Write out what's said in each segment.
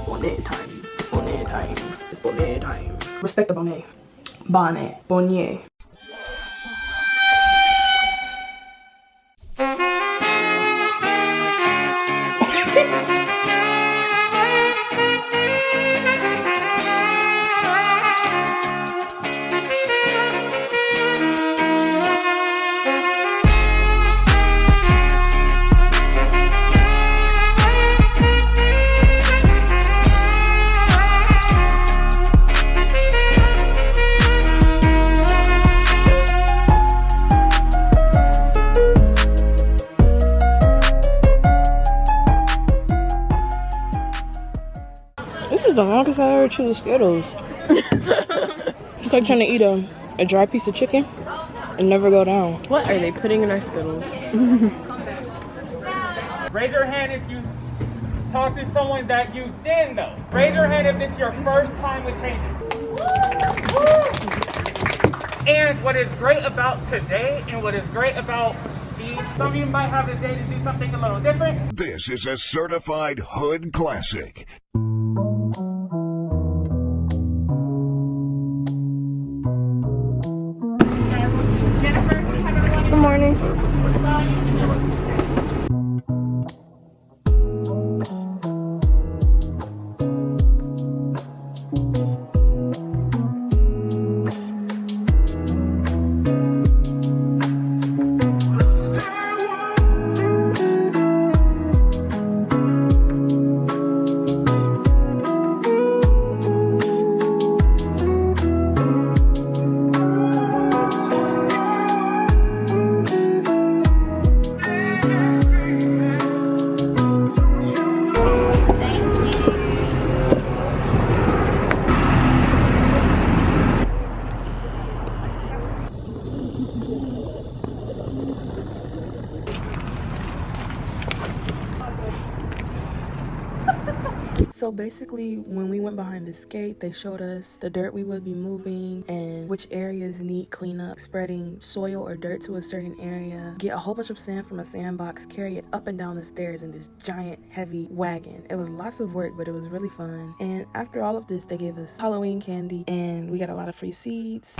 bonnet time. It's bonnet time. It's bonnet time. Respect the bonnet. Bonnet. Bonnier. This is the longest I ever chewed Skittles. It's like trying to eat a dry piece of chicken and never go down. What are they putting in our Skittles? Raise your hand if you talk to someone that you didn't know. Raise your hand if this is your first time with changes. And what is great about today and what is great about these, some of you might have the day to do something a little different. This is a certified hood classic. Good morning. So basically, when we went behind this gate, they showed us the dirt we would be moving and which areas need cleanup, spreading soil or dirt to a certain area, get a whole bunch of sand from a sandbox, carry it up and down the stairs in this giant heavy wagon. It was lots of work, but it was really fun. And after all of this, they gave us Halloween candy and we got a lot of free seeds.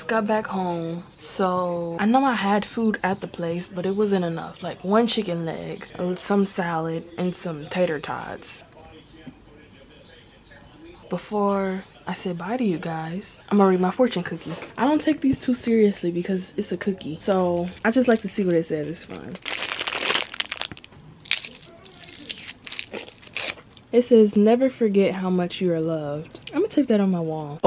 Got back home, so I know I had food at the place, but it wasn't enough. Like one chicken leg, some salad, and some tater tots. Before I say bye to you guys, I'm gonna read my fortune cookie. I don't take these too seriously because it's a cookie, so I just like to see what it says. It's fun. It says, never forget how much you are loved. I'm gonna tape that on my wall.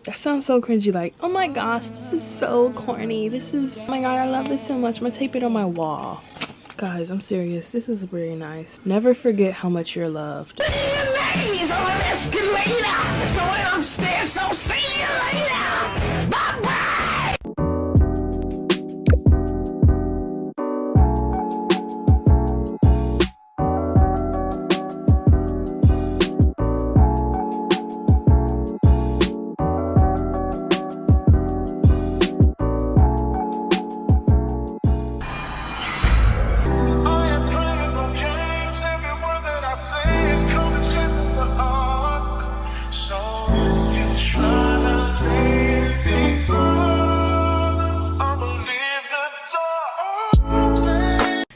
That sounds so cringy, like, oh my gosh, this is so corny. This is, oh my god, I love this so much. I'm gonna tape it on my wall. Guys, I'm serious. This is very nice. Never forget how much you're loved. Ladies on an escalator, going upstairs, so see you later.